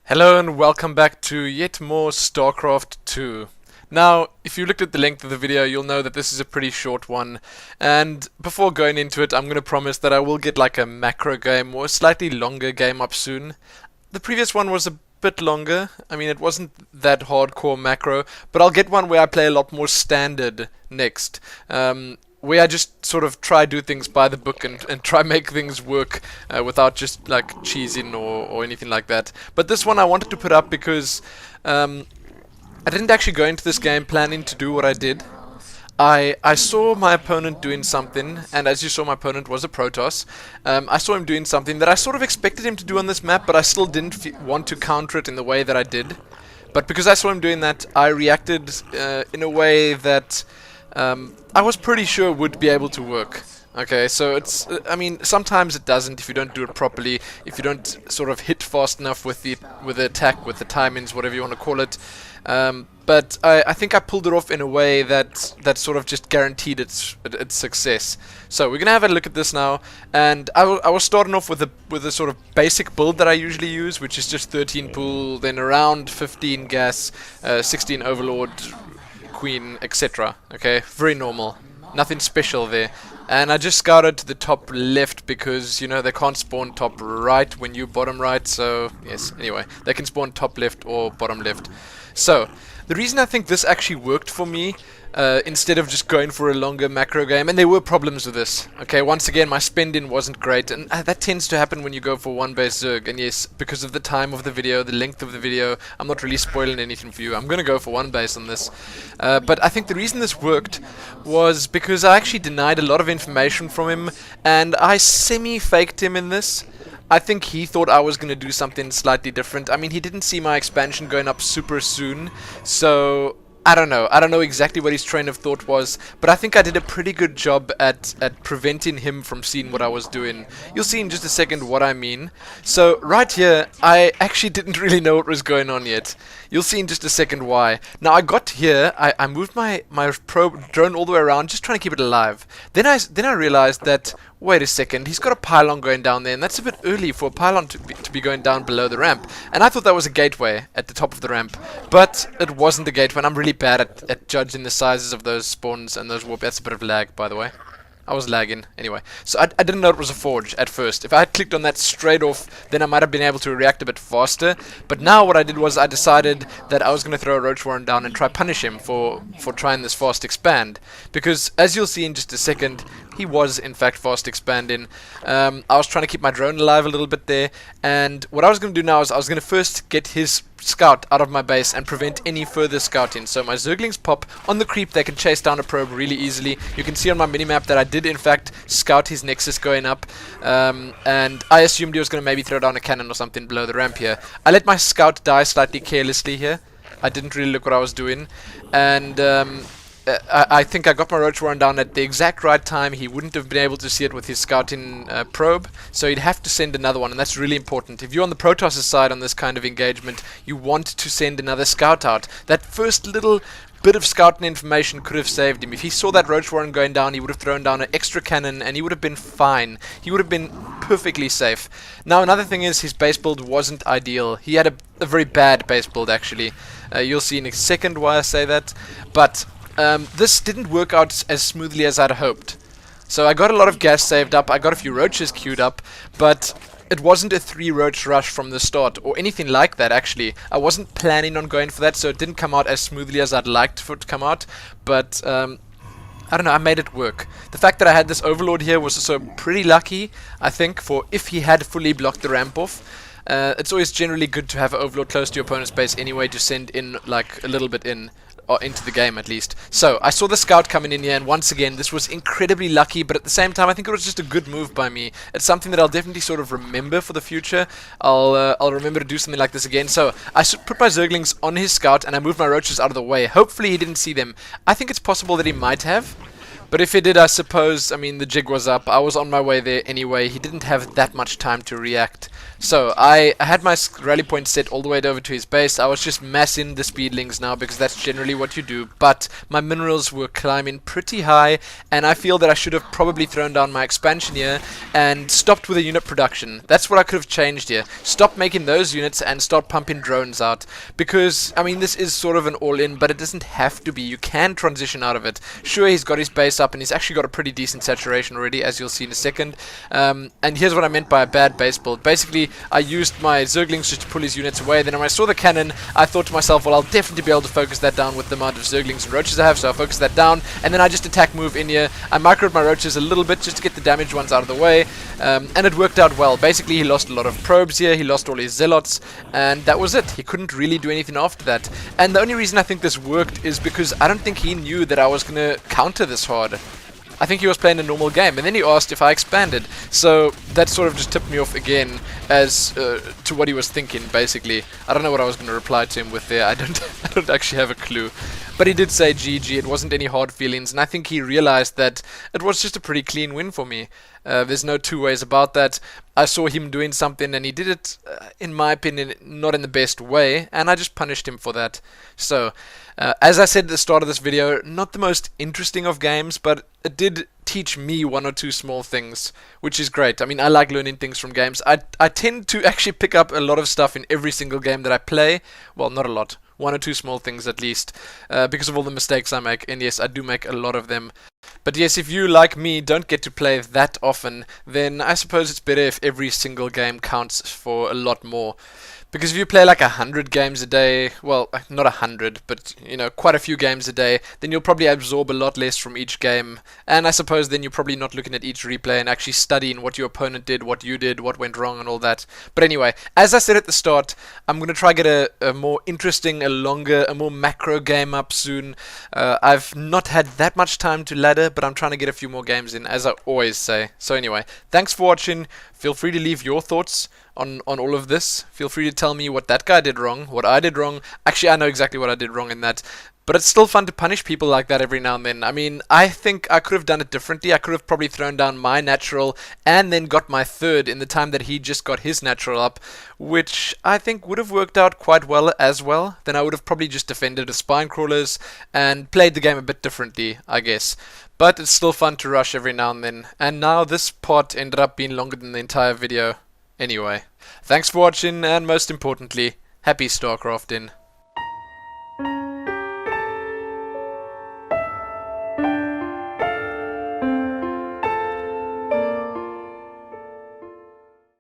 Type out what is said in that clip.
Hello and welcome back to yet more StarCraft II. Now, if you looked at the length of the video, you'll know that this is a pretty short one. And before going into it, I'm going to promise that I will get like a macro game or a slightly longer game up soon. The previous one was a bit longer. I mean, it wasn't that hardcore macro, but I'll get one where I play a lot more standard next. Where I just sort of try do things by the book and try make things work without just like cheesing or anything like that. But this one I wanted to put up because I didn't actually go into this game planning to do what I did. I saw my opponent doing something, and as you saw, my opponent was a Protoss. I saw him doing something that I sort of expected him to do on this map, but I still didn't want to counter it in the way that I did. But because I saw him doing that, I reacted in a way that I was pretty sure would be able to work. Okay, so it's, I mean, sometimes it doesn't if you don't do it properly, if you don't sort of hit fast enough with the attack, with the timings, whatever you want to call it. But I think I pulled it off in a way that sort of just guaranteed its success. So we're gonna have a look at this now, and I was starting off with a sort of basic build that I usually use, which is just 13 pool, then around 15 gas, 16 overlord, queen, etc. Okay, very normal, nothing special there. And I just scouted to the top left because, you know, they can't spawn top right when you bottom right, so yes, anyway, they can spawn top left or bottom left. So the reason I think this actually worked for me, instead of just going for a longer macro game, and there were problems with this. Okay, once again, my spending wasn't great, and that tends to happen when you go for one base Zerg. And yes, because of the time of the video, the length of the video, I'm not really spoiling anything for you. I'm gonna go for one base on this. But I think the reason this worked was because I actually denied a lot of information from him, and I semi-faked him in this. I think he thought I was going to do something slightly different. I mean, he didn't see my expansion going up super soon, so I don't know. I don't know exactly what his train of thought was, but I think I did a pretty good job at preventing him from seeing what I was doing. You'll see in just a second what I mean. So right here, I actually didn't really know what was going on yet. You'll see in just a second why. Now I got here, I moved my probe drone all the way around, just trying to keep it alive. Then I realized that, wait a second, he's got a pylon going down there, and that's a bit early for a pylon to be going down below the ramp. And I thought that was a gateway at the top of the ramp, but it wasn't a gateway, and I'm really bad at judging the sizes of those spawns and those warp. That's a bit of lag, by the way. I was lagging. Anyway, so I didn't know it was a forge at first. If I had clicked on that straight off, then I might have been able to react a bit faster. But now what I did was I decided that I was going to throw a roach warren down and try punish him for trying this fast expand. Because as you'll see in just a second, he was in fact fast expanding. I was trying to keep my drone alive a little bit there. And what I was going to do now is I was going to first get his scout out of my base and prevent any further scouting. So my Zerglings pop on the creep, they can chase down a probe really easily. You can see on my minimap that I did in fact scout his nexus going up, and I assumed he was going to maybe throw down a cannon or something below the ramp here. I let my scout die slightly carelessly here. I didn't really look what I was doing, and I think I got my roach warren down at the exact right time. He wouldn't have been able to see it with his scouting probe, so he'd have to send another one, and that's really important. If you're on the Protoss' side on this kind of engagement, you want to send another scout out. That first little bit of scouting information could have saved him. If he saw that roach warren going down, he would have thrown down an extra cannon, and he would have been fine. He would have been perfectly safe. Now, another thing is his base build wasn't ideal. He had a very bad base build, actually. You'll see in a second why I say that, but this didn't work out as smoothly as I'd hoped. So I got a lot of gas saved up, I got a few roaches queued up, but it wasn't a 3 roach rush from the start, or anything like that actually. I wasn't planning on going for that, so it didn't come out as smoothly as I'd liked for it to come out, but I don't know, I made it work. The fact that I had this overlord here was also pretty lucky, I think, for if he had fully blocked the ramp off. It's always generally good to have an overlord close to your opponent's base anyway to send in like a little bit in. Or into the game at least. So I saw the scout coming in here, and once again this was incredibly lucky, but at the same time I think it was just a good move by me. It's something that I'll definitely sort of remember for the future. I'll remember to do something like this again. So I put my Zerglings on his scout and I moved my roaches out of the way. Hopefully he didn't see them. I think it's possible that he might have, but if he did, I suppose, I mean, the jig was up. I was on my way there anyway. He didn't have that much time to react. So I had my rally point set all the way over to his base. I was just massing the speedlings now because that's generally what you do, but my minerals were climbing pretty high, and I feel that I should have probably thrown down my expansion here and stopped with the unit production. That's what I could have changed here. Stop making those units and start pumping drones out, because I mean this is sort of an all-in, but it doesn't have to be. You can transition out of it. Sure, he's got his base up and he's actually got a pretty decent saturation already, as you'll see in a second. And here's what I meant by a bad base build. Basically, I used my Zerglings just to pull his units away. Then when I saw the cannon, I thought to myself, well, I'll definitely be able to focus that down with the amount of Zerglings and Roaches I have, so I focused that down, and then I just attack move in here. I microed my Roaches a little bit just to get the damaged ones out of the way, and it worked out well. Basically, he lost a lot of probes here, he lost all his Zealots, and that was it. He couldn't really do anything after that. And the only reason I think this worked is because I don't think he knew that I was going to counter this hard. I think he was playing a normal game, and then he asked if I expanded, so that sort of just tipped me off again as to what he was thinking, basically. I don't know what I was going to reply to him with there. I don't actually have a clue. But he did say GG, it wasn't any hard feelings, and I think he realized that it was just a pretty clean win for me. There's no two ways about that. I saw him doing something, and he did it, in my opinion, not in the best way, and I just punished him for that. So, as I said at the start of this video, not the most interesting of games, but it did teach me one or two small things, which is great. I mean, I like learning things from games. I tend to actually pick up a lot of stuff in every single game that I play. Well, not a lot. One or two small things at least, because of all the mistakes I make, and yes, I do make a lot of them. But yes, if you, like me, don't get to play that often, then I suppose it's better if every single game counts for a lot more. Because if you play like 100 games a day, well, not 100, but, you know, quite a few games a day, then you'll probably absorb a lot less from each game. And I suppose then you're probably not looking at each replay and actually studying what your opponent did, what you did, what went wrong, and all that. But anyway, as I said at the start, I'm going to try get a more interesting, a longer, a more macro game up soon. I've not had that much time to ladder, but I'm trying to get a few more games in, as I always say. So anyway, thanks for watching. Feel free to leave your thoughts on all of this. Feel free to tell me what that guy did wrong, what I did wrong. Actually, I know exactly what I did wrong in that. But it's still fun to punish people like that every now and then. I mean, I think I could have done it differently. I could have probably thrown down my natural and then got my third in the time that he just got his natural up, which I think would have worked out quite well as well. Then I would have probably just defended the spine crawlers and played the game a bit differently, I guess. But it's still fun to rush every now and then. And now this part ended up being longer than the entire video. Anyway, thanks for watching, and most importantly, happy StarCraft in.